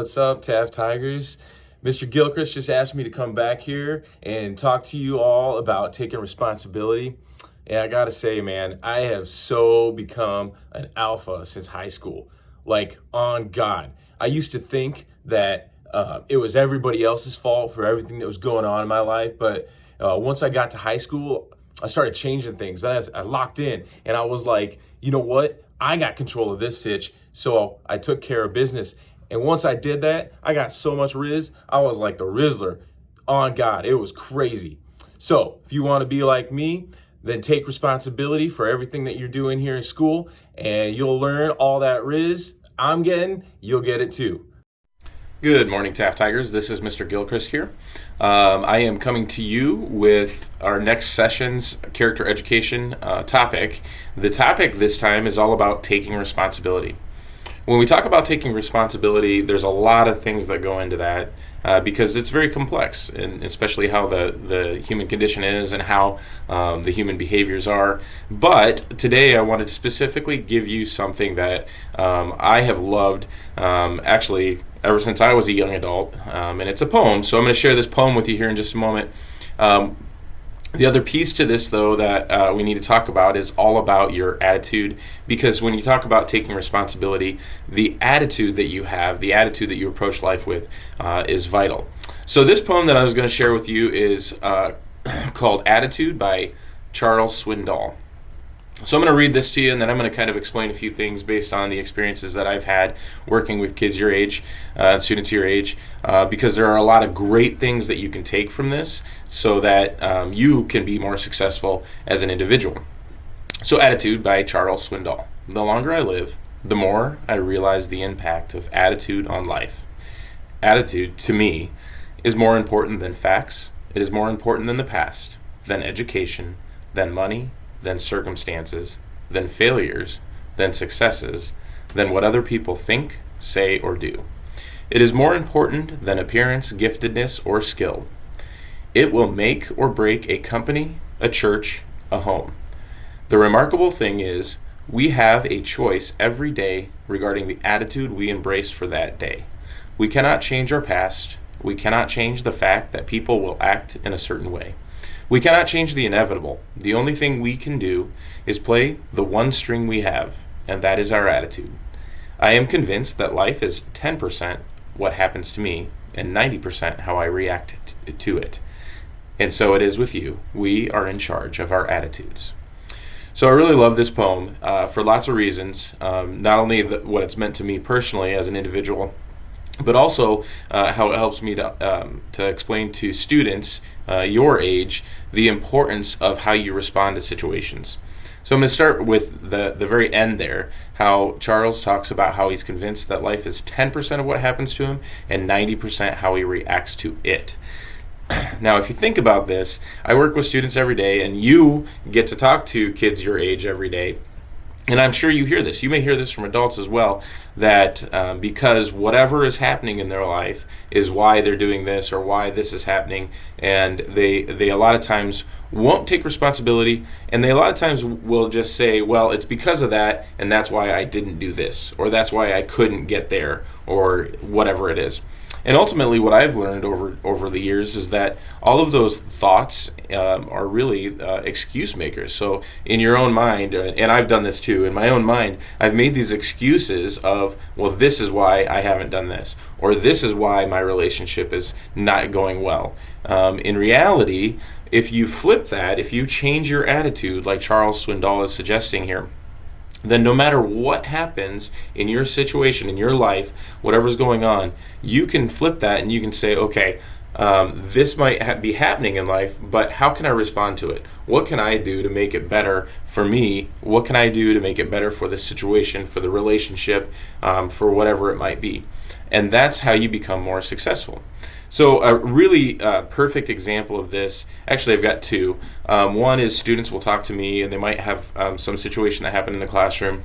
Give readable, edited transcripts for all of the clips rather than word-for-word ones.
What's up, Taft Tigers? Mr. Gilchrist just asked me to come back here and talk to you all about taking responsibility. And I gotta say, man, I have so become an alpha since high school. Like, on God. I used to think that it was everybody else's fault for everything that was going on in my life, but once I got to high school, I started changing things. I locked in, and I was like, you know what? I got control of this sitch, so I took care of business. And once I did that, I got so much Riz, I was like the Rizzler. On God, it was crazy. So if you want to be like me, then take responsibility for everything that you're doing here in school, and you'll learn all that Riz I'm getting, you'll get it too. Good morning, Taft Tigers. This is Mr. Gilchrist here. I am coming to you with our next session's character education topic. The topic this time is all about taking responsibility. When we talk about taking responsibility, there's a lot of things that go into that because it's very complex, and especially how the human condition is and how the human behaviors are. But today I wanted to specifically give you something that I have loved actually ever since I was a young adult, and it's a poem. So I'm going to share this poem with you here in just a moment. The other piece to this, though, that we need to talk about is all about your attitude, because when you talk about taking responsibility, the attitude that you have, the attitude that you approach life with is vital. So this poem that I was going to share with you is called Attitude by Charles Swindoll. So I'm going to read this to you, and then I'm going to kind of explain a few things based on the experiences that I've had working with kids your age, students your age, because there are a lot of great things that you can take from this so that you can be more successful as an individual. So Attitude by Charles Swindoll. The longer I live, the more I realize the impact of attitude on life. Attitude, to me, is more important than facts. It is more important than the past, than education, than money, than circumstances, than failures, than successes, than what other people think, say, or do. It is more important than appearance, giftedness, or skill. It will make or break a company, a church, a home. The remarkable thing is, we have a choice every day regarding the attitude we embrace for that day. We cannot change our past. We cannot change the fact that people will act in a certain way. We cannot change the inevitable. The only thing we can do is play the one string we have, and that is our attitude. I am convinced that life is 10% what happens to me and 90% how I react to it. And so it is with you. We are in charge of our attitudes. So I really love this poem for lots of reasons, not only what it's meant to me personally as an individual, but also how it helps me to explain to students your age the importance of how you respond to situations. So I'm going to start with the very end there, how Charles talks about how he's convinced that life is 10% of what happens to him and 90% how he reacts to it. Now, if you think about this, I work with students every day, and you get to talk to kids your age every day. And I'm sure you hear this. You may hear this from adults as well, that because whatever is happening in their life is why they're doing this or why this is happening, and they a lot of times won't take responsibility, and they a lot of times will just say, well, it's because of that, and that's why I didn't do this, or that's why I couldn't get there, or whatever it is. And ultimately, what I've learned over the years is that all of those thoughts are really excuse makers. So in your own mind, and I've done this too, in my own mind, I've made these excuses of, well, this is why I haven't done this, or this is why my relationship is not going well. In reality, if you flip that, if you change your attitude, like Charles Swindoll is suggesting here, then no matter what happens in your situation, in your life, whatever's going on, you can flip that and you can say, okay, this might be happening in life, but how can I respond to it? What can I do to make it better for me? What can I do to make it better for the situation, for the relationship, for whatever it might be? And that's how you become more successful. So a really perfect example of this, actually I've got two. One is students will talk to me and they might have some situation that happened in the classroom,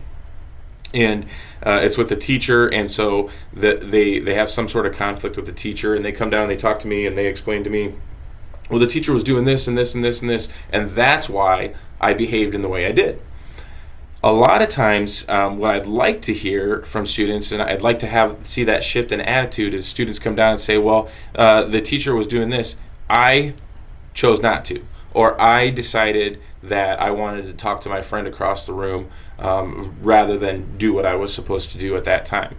and it's with the teacher, and so they have some sort of conflict with the teacher, and they come down and they talk to me and they explain to me, well, the teacher was doing this and this and this and this, and that's why I behaved in the way I did. A lot of times, what I'd like to hear from students, and I'd like to see that shift in attitude, is students come down and say, well, the teacher was doing this, I chose not to, or I decided that I wanted to talk to my friend across the room rather than do what I was supposed to do at that time.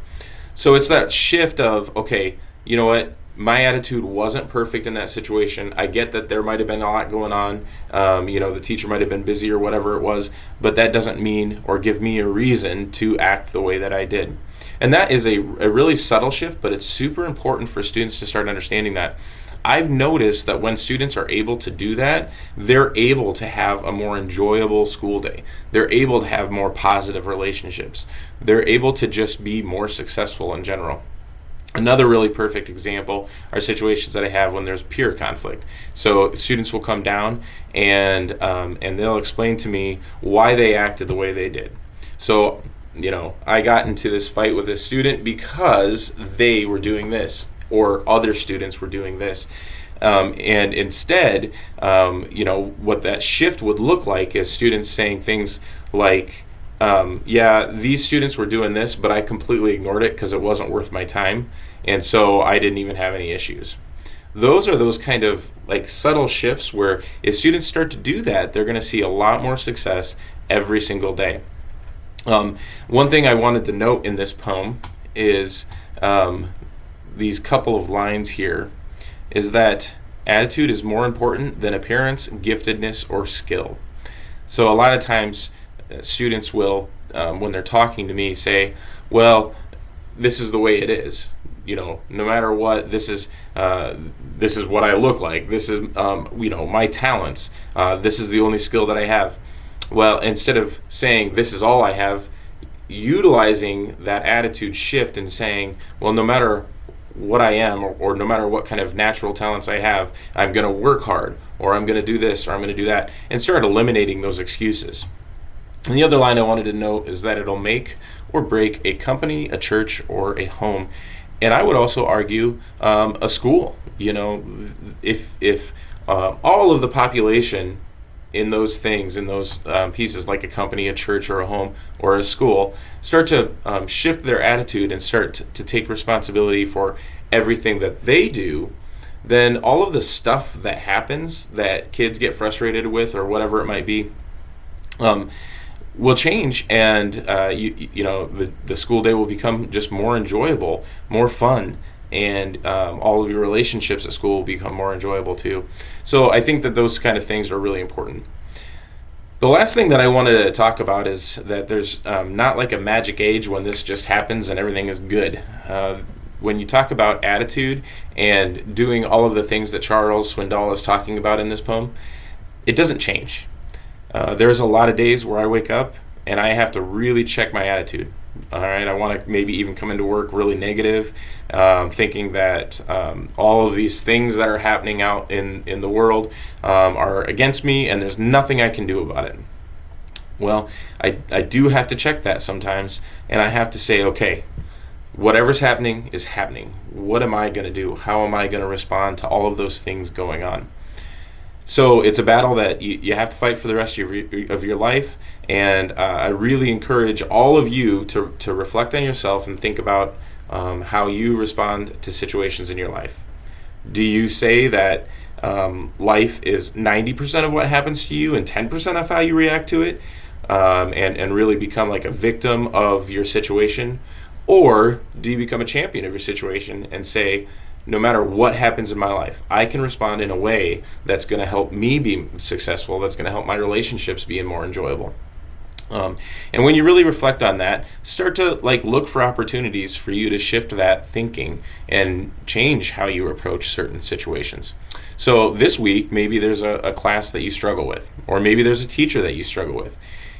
So it's that shift of, okay, you know what, my attitude wasn't perfect in that situation. I get that there might have been a lot going on. The teacher might have been busy or whatever it was, but that doesn't mean or give me a reason to act the way that I did. And that is a really subtle shift, but it's super important for students to start understanding that. I've noticed that when students are able to do that, they're able to have a more enjoyable school day. They're able to have more positive relationships. They're able to just be more successful in general. Another really perfect example are situations that I have when there's peer conflict. So students will come down and they'll explain to me why they acted the way they did. So, I got into this fight with a student because they were doing this, or other students were doing this. And instead, what that shift would look like is students saying things like, these students were doing this, but I completely ignored it because it wasn't worth my time, and so I didn't even have any issues. Those are those kind of like subtle shifts where if students start to do that, they're going to see a lot more success every single day. One thing I wanted to note in this poem is these couple of lines here, is that attitude is more important than appearance, giftedness, or skill. So a lot of times students will, when they're talking to me, say, well, this is the way it is. No matter what, this is what I look like. This is, my talents. This is the only skill that I have. Well, instead of saying this is all I have, utilizing that attitude shift and saying, well, no matter what I am, or no matter what kind of natural talents I have, I'm going to work hard, or I'm going to do this, or I'm going to do that, and start eliminating those excuses. And the other line I wanted to note is that it'll make or break a company, a church, or a home. And I would also argue a school. If all of the population in those things, in those pieces, like a company, a church, or a home, or a school, start to shift their attitude and start to take responsibility for everything that they do, then all of the stuff that happens that kids get frustrated with, or whatever it might be, will change, and the school day will become just more enjoyable, more fun, and all of your relationships at school will become more enjoyable too. So I think that those kind of things are really important. The last thing that I wanted to talk about is that there's not like a magic age when this just happens and everything is good. When you talk about attitude and doing all of the things that Charles Swindoll is talking about in this poem, it doesn't change. There's a lot of days where I wake up and I have to really check my attitude. All right, I want to maybe even come into work really negative, thinking that all of these things that are happening out in the world are against me, and there's nothing I can do about it. Well, I do have to check that sometimes, and I have to say, okay, whatever's happening is happening. What am I going to do? How am I going to respond to all of those things going on? So it's a battle that you have to fight for the rest of your life, and I really encourage all of you to reflect on yourself and think about how you respond to situations in your life. Do you say that life is 90% of what happens to you and 10% of how you react to it, and really become like a victim of your situation? Or do you become a champion of your situation and say, no matter what happens in my life, I can respond in a way that's going to help me be successful, that's going to help my relationships be more enjoyable. And when you really reflect on that, start to look for opportunities for you to shift that thinking and change how you approach certain situations. So this week, maybe there's a class that you struggle with, or maybe there's a teacher that you struggle with.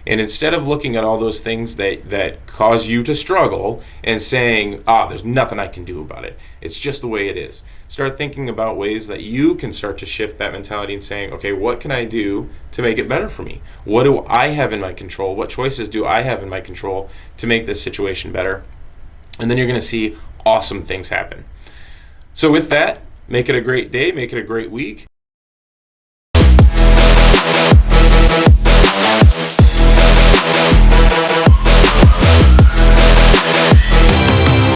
And instead of looking at all those things that cause you to struggle and saying, there's nothing I can do about it, it's just the way it is, start thinking about ways that you can start to shift that mentality and saying, okay, what can I do to make it better for me? What do I have in my control? What choices do I have in my control to make this situation better? And then you're going to see awesome things happen. So with that, make it a great day, make it a great week.